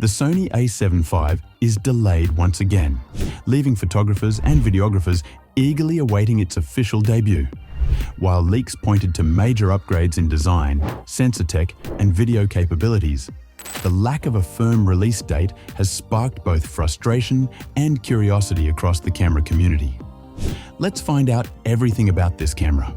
The Sony A7V is delayed once again, leaving photographers and videographers eagerly awaiting its official debut. While leaks pointed to major upgrades in design, sensor tech, and video capabilities, the lack of a firm release date has sparked both frustration and curiosity across the camera community. Let's find out everything about this camera.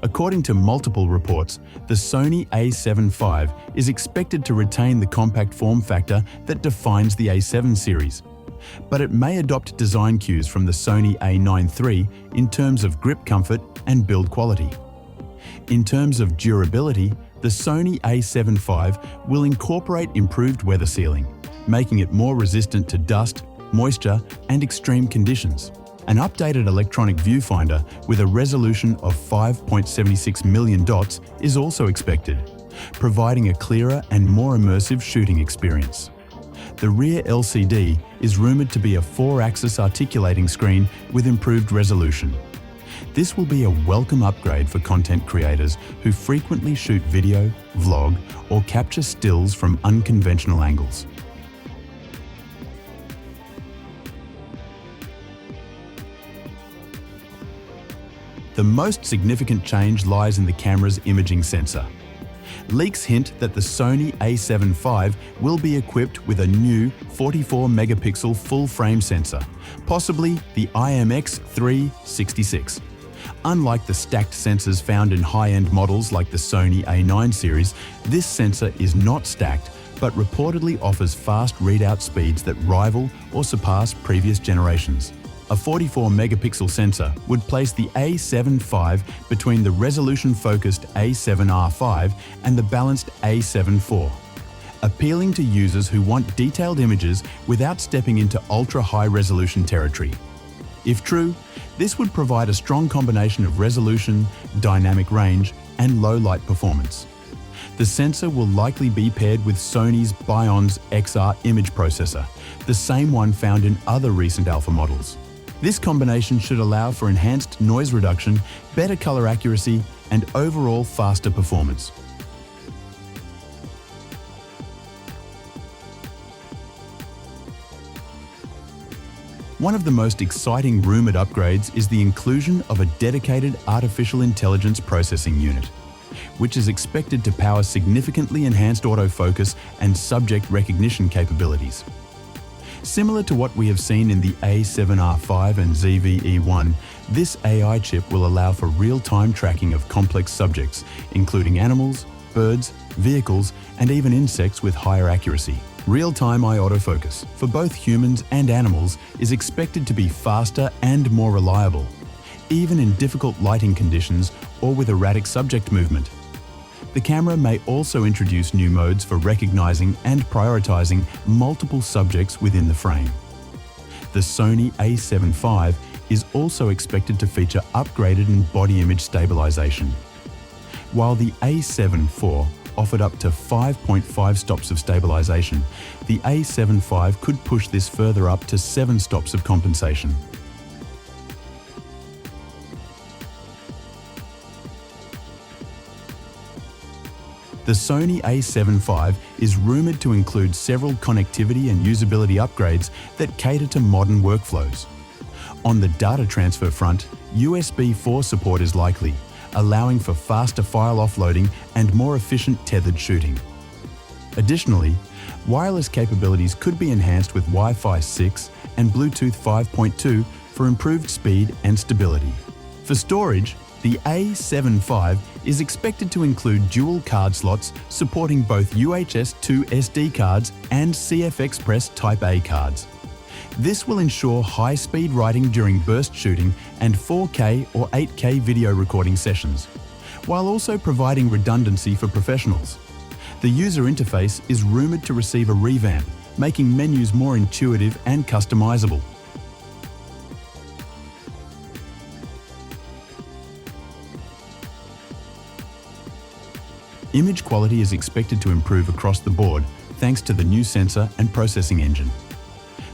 According to multiple reports, the Sony A7V is expected to retain the compact form factor that defines the A7 series, but it may adopt design cues from the Sony A9 III in terms of grip comfort and build quality. In terms of durability, the Sony A7V will incorporate improved weather sealing, making it more resistant to dust, moisture, and extreme conditions. An updated electronic viewfinder with a resolution of 5.76 million dots is also expected, providing a clearer and more immersive shooting experience. The rear LCD is rumored to be a 4-axis articulating screen with improved resolution. This will be a welcome upgrade for content creators who frequently shoot video, vlog, or capture stills from unconventional angles. The most significant change lies in the camera's imaging sensor. Leaks hint that the Sony A7V will be equipped with a new 44-megapixel full-frame sensor, possibly the IMX366. Unlike the stacked sensors found in high-end models like the Sony A9 series, this sensor is not stacked, but reportedly offers fast readout speeds that rival or surpass previous generations. A 44-megapixel sensor would place the A7V between the resolution-focused A7R5 and the balanced A7 IV, appealing to users who want detailed images without stepping into ultra-high-resolution territory. If true, this would provide a strong combination of resolution, dynamic range, and low-light performance. The sensor will likely be paired with Sony's Bionz XR image processor, the same one found in other recent alpha models. This combination should allow for enhanced noise reduction, better color accuracy, and overall faster performance. One of the most exciting rumored upgrades is the inclusion of a dedicated artificial intelligence processing unit, which is expected to power significantly enhanced autofocus and subject recognition capabilities. Similar to what we have seen in the A7R5 and ZV-E1, this AI chip will allow for real-time tracking of complex subjects, including animals, birds, vehicles, and even insects with higher accuracy. Real-time eye autofocus for both humans and animals is expected to be faster and more reliable, even in difficult lighting conditions or with erratic subject movement. The camera may also introduce new modes for recognizing and prioritizing multiple subjects within the frame. The Sony A7V is also expected to feature upgraded and body image stabilization. While the A7 IV offered up to 5.5 stops of stabilization, the A7V could push this further up to 7 stops of compensation. The Sony A7V is rumored to include several connectivity and usability upgrades that cater to modern workflows. On the data transfer front, USB 4 support is likely, allowing for faster file offloading and more efficient tethered shooting. Additionally, wireless capabilities could be enhanced with Wi-Fi 6 and Bluetooth 5.2 for improved speed and stability. For storage, the A7V is expected to include dual card slots supporting both UHS 2 SD cards and CF Express Type A cards. This will ensure high-speed writing during burst shooting and 4K or 8K video recording sessions, while also providing redundancy for professionals. The user interface is rumored to receive a revamp, making menus more intuitive and customizable. Image quality is expected to improve across the board thanks to the new sensor and processing engine.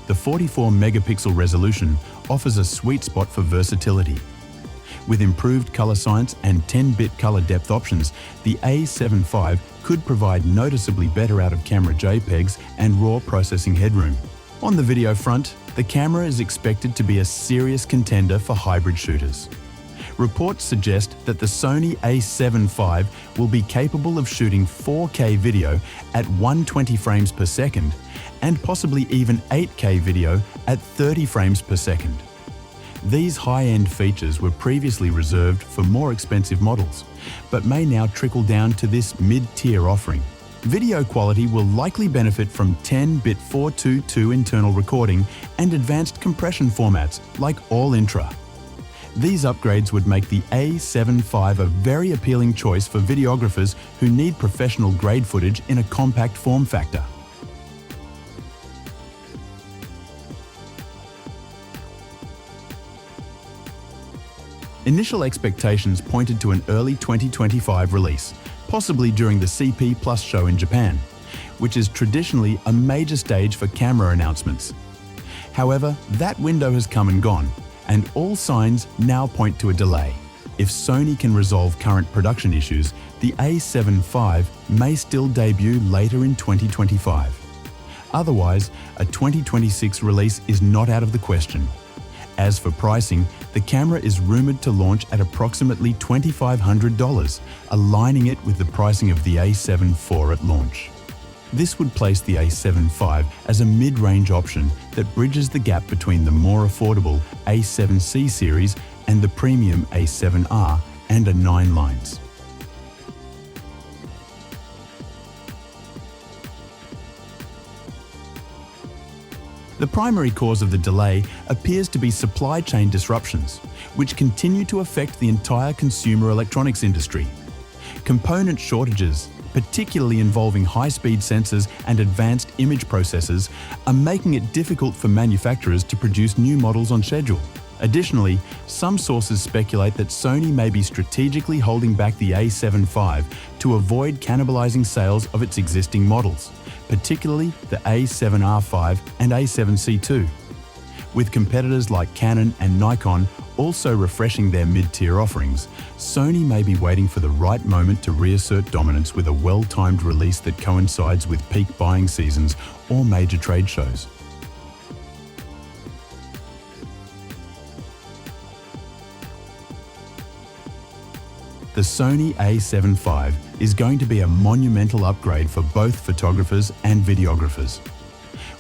The 44 megapixel resolution offers a sweet spot for versatility. With improved color science and 10-bit color depth options, the A7V could provide noticeably better out-of-camera JPEGs and RAW processing headroom. On the video front, the camera is expected to be a serious contender for hybrid shooters. Reports suggest that the Sony A7V will be capable of shooting 4K video at 120 frames per second and possibly even 8K video at 30 frames per second. These high-end features were previously reserved for more expensive models, but may now trickle down to this mid-tier offering. Video quality will likely benefit from 10-bit 422 internal recording and advanced compression formats like All-Intra. These upgrades would make the A7V a very appealing choice for videographers who need professional-grade footage in a compact form factor. Initial expectations pointed to an early 2025 release, possibly during the CP Plus show in Japan, which is traditionally a major stage for camera announcements. However, that window has come and gone, and all signs now point to a delay. If Sony can resolve current production issues, the A7V may still debut later in 2025. Otherwise, a 2026 release is not out of the question. As for pricing, the camera is rumored to launch at approximately $2,500, aligning it with the pricing of the A7 IV at launch. This would place the A7V as a mid-range option that bridges the gap between the more affordable A7C series and the premium A7R and a 9 lines. The primary cause of the delay appears to be supply chain disruptions, which continue to affect the entire consumer electronics industry. Component shortages, particularly involving high-speed sensors and advanced image processors, are making it difficult for manufacturers to produce new models on schedule. Additionally, some sources speculate that Sony may be strategically holding back the A7V to avoid cannibalizing sales of its existing models, particularly the A7R5 and A7C2. With competitors like Canon and Nikon also refreshing their mid-tier offerings, Sony may be waiting for the right moment to reassert dominance with a well-timed release that coincides with peak buying seasons or major trade shows. The Sony A7V is going to be a monumental upgrade for both photographers and videographers.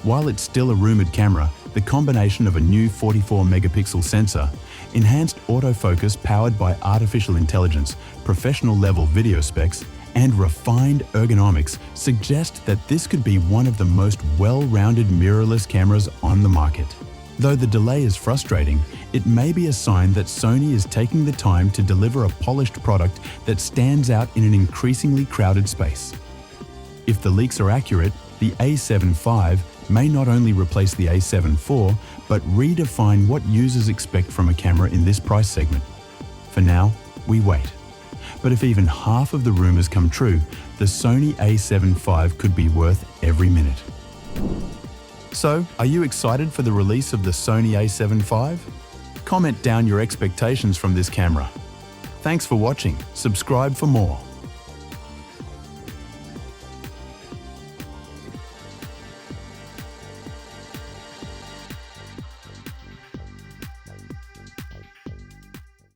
While it's still a rumored camera, the combination of a new 44-megapixel sensor, enhanced autofocus powered by artificial intelligence, professional-level video specs, and refined ergonomics suggest that this could be one of the most well-rounded mirrorless cameras on the market. Though the delay is frustrating, it may be a sign that Sony is taking the time to deliver a polished product that stands out in an increasingly crowded space. If the leaks are accurate, the A7V may not only replace the A7 IV, but redefine what users expect from a camera in this price segment. For now, we wait. But if even half of the rumors come true, the Sony A7V could be worth every minute. So, are you excited for the release of the Sony A7V? Comment down your expectations from this camera. Thanks for watching. Subscribe for more.